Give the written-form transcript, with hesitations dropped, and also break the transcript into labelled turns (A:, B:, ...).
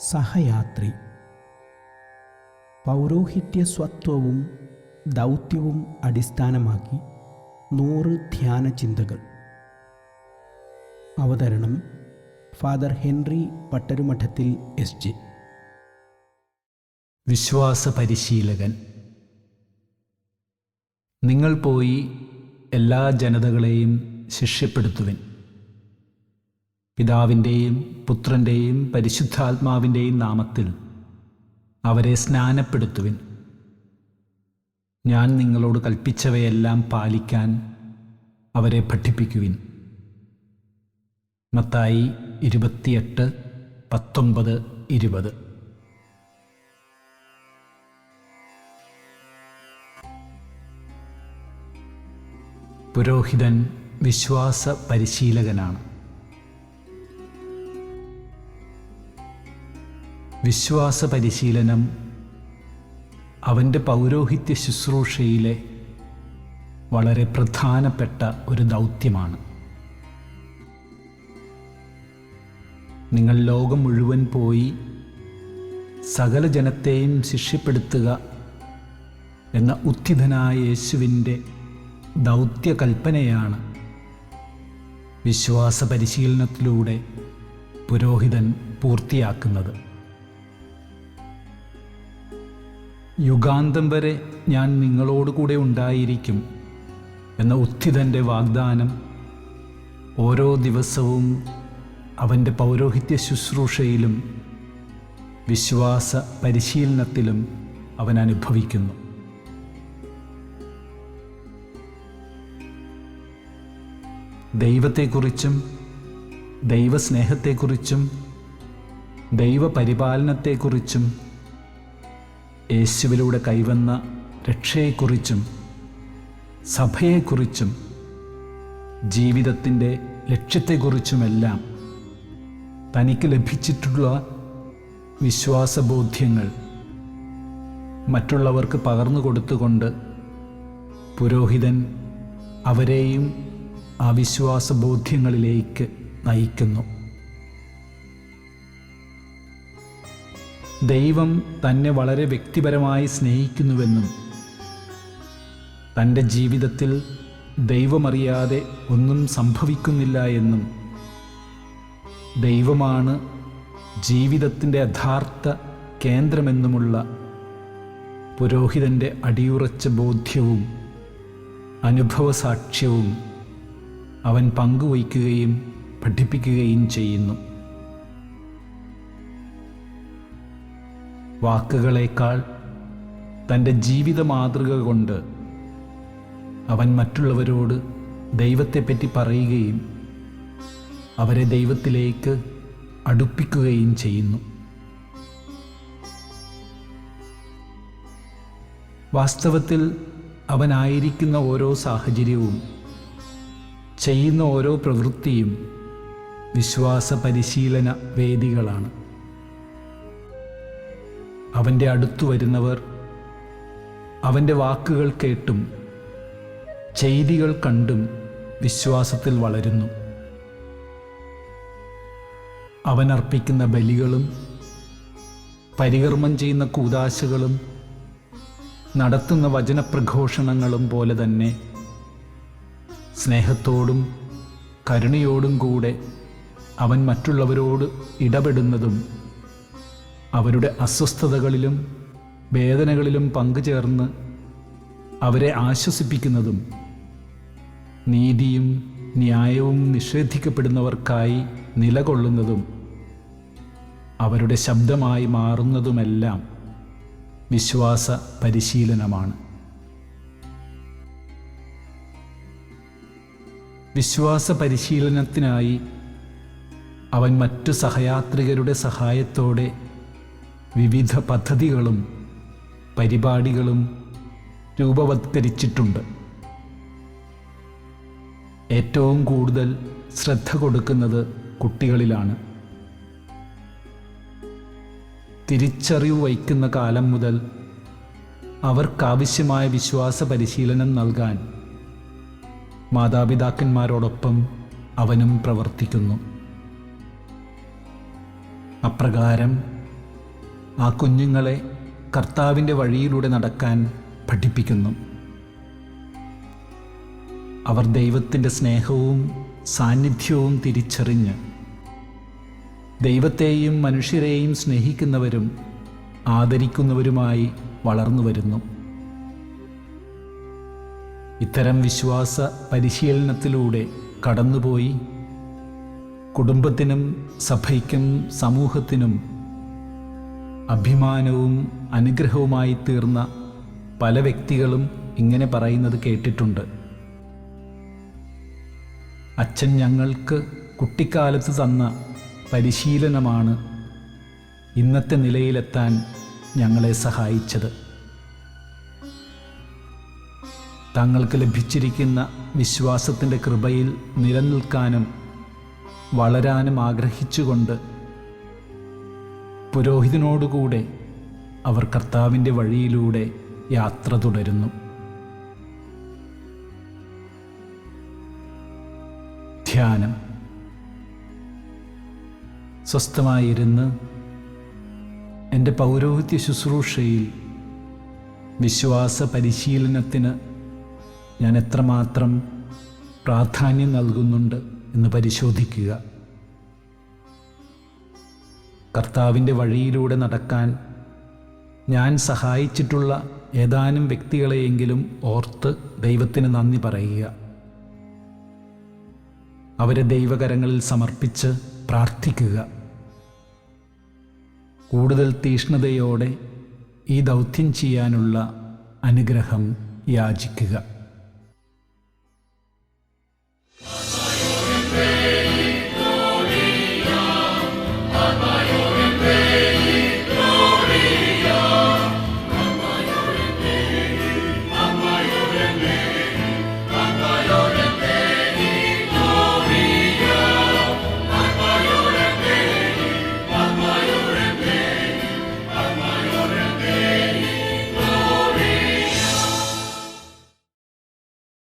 A: സഹയാത്രി. പൗരോഹിത്യസ്വത്വവും ദൗത്യവും അടിസ്ഥാനമാക്കി 100 ധ്യാന ചിന്തകൾ. അവതരണം ഫാദർ ഹെൻറി പട്ടരുമഠത്തിൽ എസ്.ജെ.
B: വിശ്വാസ പരിശീലകൻ. നിങ്ങൾ പോയി എല്ലാ ജനതകളെയും ശിഷ്യപ്പെടുത്തുവിൻ. പിതാവിൻ്റെയും പുത്രൻ്റെയും പരിശുദ്ധാത്മാവിൻ്റെയും നാമത്തിൽ അവരെ സ്നാനപ്പെടുത്തുവിൻ. ഞാൻ നിങ്ങളോട് കൽപ്പിച്ചവയെല്ലാം പാലിക്കാൻ അവരെ പഠിപ്പിക്കുവിൻ. മത്തായി 28:19-20. പുരോഹിതൻ വിശ്വാസ പരിശീലകനാണ്. വിശ്വാസ പരിശീലനം അവൻ്റെ പൗരോഹിത്യ ശുശ്രൂഷയിലെ വളരെ പ്രധാനപ്പെട്ട ഒരു ദൗത്യമാണ്. നിങ്ങൾ ലോകം മുഴുവൻ പോയി സകല ജനത്തെയും ശിഷ്യപ്പെടുത്തുക എന്ന ഉത്ഥിതനായ യേശുവിൻ്റെ ദൗത്യകൽപ്പനയാണ് വിശ്വാസ പരിശീലനത്തിലൂടെ പുരോഹിതൻ പൂർത്തിയാക്കുന്നത്. യുഗാന്തം വരെ ഞാൻ നിങ്ങളോടുകൂടെ ഉണ്ടായിരിക്കും എന്ന ഉത്ഥിതൻ്റെ വാഗ്ദാനം ഓരോ ദിവസവും അവൻ്റെ പൗരോഹിത്യ ശുശ്രൂഷയിലും വിശ്വാസ പരിശീലനത്തിലും അവൻ അനുഭവിക്കുന്നു. ദൈവത്തെക്കുറിച്ചും ദൈവസ്നേഹത്തെക്കുറിച്ചും ദൈവപരിപാലനത്തെക്കുറിച്ചും യേശുവിലൂടെ കൈവന്ന രക്ഷയെക്കുറിച്ചും സഭയെക്കുറിച്ചും ജീവിതത്തിൻ്റെ ലക്ഷ്യത്തെക്കുറിച്ചുമെല്ലാം തനിക്ക് ലഭിച്ചിട്ടുള്ള വിശ്വാസബോധ്യങ്ങൾ മറ്റുള്ളവർക്ക് പകർന്നു കൊടുത്തുകൊണ്ട് പുരോഹിതൻ അവരെയും ആ വിശ്വാസബോധ്യങ്ങളിലേക്ക് നയിക്കുന്നു. ദൈവം തന്നെ വളരെ വ്യക്തിപരമായി സ്നേഹിക്കുന്നുവെന്നും തൻ്റെ ജീവിതത്തിൽ ദൈവമറിയാതെ ഒന്നും സംഭവിക്കുന്നില്ല എന്നും ദൈവമാണ് ജീവിതത്തിൻ്റെ യഥാർത്ഥ കേന്ദ്രമെന്നുമുള്ള പുരോഹിതൻ്റെ അടിയുറച്ച ബോധ്യവും അനുഭവസാക്ഷ്യവും അവൻ പങ്കുവയ്ക്കുകയും പഠിപ്പിക്കുകയും ചെയ്യുന്നു. വാക്കുകളേക്കാൾ തൻ്റെ ജീവിത മാതൃക കൊണ്ട് അവൻ മറ്റുള്ളവരോട് ദൈവത്തെപ്പറ്റി പറയുകയും അവരെ ദൈവത്തിലേക്ക് അടുപ്പിക്കുകയും ചെയ്യുന്നു. വാസ്തവത്തിൽ അവനായിരിക്കുന്ന ഓരോ സാഹചര്യവും ചെയ്യുന്ന ഓരോ പ്രവൃത്തിയും വിശ്വാസ പരിശീലന വേദികളാണ്. അവൻ്റെ അടുത്തു വരുന്നവർ അവൻ്റെ വാക്കുകൾ കേട്ടും ചെയ്തികൾ കണ്ടും വിശ്വാസത്തിൽ വളരുന്നു. അവൻ അർപ്പിക്കുന്ന ബലികളും പരികർമ്മം ചെയ്യുന്ന കൂദാശകളും നടത്തുന്ന വചനപ്രഘോഷണങ്ങളും പോലെ തന്നെ സ്നേഹത്തോടും കരുണയോടും കൂടെ അവൻ മറ്റുള്ളവരോട് ഇടപെടുന്നതും അവരുടെ അസ്വസ്ഥതകളിലും വേദനകളിലും പങ്കുചേർന്ന് അവരെ ആശ്വസിപ്പിക്കുന്നതും നീതിയും ന്യായവും നിഷേധിക്കപ്പെടുന്നവർക്കായി നിലകൊള്ളുന്നതും അവരുടെ ശബ്ദമായി മാറുന്നതുമെല്ലാം വിശ്വാസ പരിശീലനമാണ്. വിശ്വാസ പരിശീലനത്തിനായി അവൻ മറ്റു സഹയാത്രികരുടെ സഹായത്തോടെ വിവിധ പദ്ധതികളും പരിപാടികളും രൂപവത്കരിച്ചിട്ടുണ്ട്. ഏറ്റവും കൂടുതൽ ശ്രദ്ധ കൊടുക്കുന്നത് കുട്ടികളിലാണ്. തിരിച്ചറിവ് വയ്ക്കുന്ന കാലം മുതൽ അവർക്കാവശ്യമായ വിശ്വാസ പരിശീലനം നൽകാൻ മാതാപിതാക്കന്മാരോടൊപ്പം അവനും പ്രവർത്തിക്കുന്നു. അപ്രകാരം ആ കുഞ്ഞുങ്ങളെ കർത്താവിൻ്റെ വഴിയിലൂടെ നടക്കാൻ പഠിപ്പിക്കുന്നു. അവർ ദൈവത്തിൻ്റെ സ്നേഹവും സാന്നിധ്യവും തിരിച്ചറിഞ്ഞ് ദൈവത്തെയും മനുഷ്യരെയും സ്നേഹിക്കുന്നവരും ആദരിക്കുന്നവരുമായി വളർന്നു വരുന്നു. ഇത്തരം വിശ്വാസ പരിശീലനത്തിലൂടെ കടന്നുപോയി കുടുംബത്തിനും സഭയ്ക്കും സമൂഹത്തിനും അഭിമാനവും അനുഗ്രഹവുമായി തീർന്ന പല വ്യക്തികളും ഇങ്ങനെ പറയുന്നത് കേട്ടിട്ടുണ്ട്: അച്ഛൻ ഞങ്ങൾക്ക് കുട്ടിക്കാലത്ത് തന്ന പരിശീലനമാണ് ഇന്നത്തെ നിലയിലെത്താൻ ഞങ്ങളെ സഹായിച്ചത്. തങ്ങൾക്ക് ലഭിച്ചിരിക്കുന്ന വിശ്വാസത്തിൻ്റെ കൃപയിൽ നിലനിൽക്കാനും വളരാനും ആഗ്രഹിച്ചുകൊണ്ട് പുരോഹിതനോടുകൂടെ അവർ കർത്താവിൻ്റെ വഴിയിലൂടെ യാത്ര തുടരുന്നു. ധ്യാനം. സ്വസ്ഥമായിരുന്ന് എൻ്റെ പൗരോഹിത്യ ശുശ്രൂഷയിൽ വിശ്വാസ പരിശീലനത്തിന് ഞാൻ എത്രമാത്രം പ്രാധാന്യം നൽകുന്നുണ്ട് എന്ന് പരിശോധിക്കുക. കർത്താവിൻ്റെ വഴിയിലൂടെ നടക്കാൻ ഞാൻ സഹായിച്ചിട്ടുള്ള ഏതാനും വ്യക്തികളെയെങ്കിലും ഓർത്ത് ദൈവത്തിന് നന്ദി പറയുക. അവരെ ദൈവകരങ്ങളിൽ സമർപ്പിച്ച് പ്രാർത്ഥിക്കുക. കൂടുതൽ തീഷ്ണതയോടെ ഈ ദൗത്യം ചെയ്യാനുള്ള അനുഗ്രഹം യാചിക്കുക.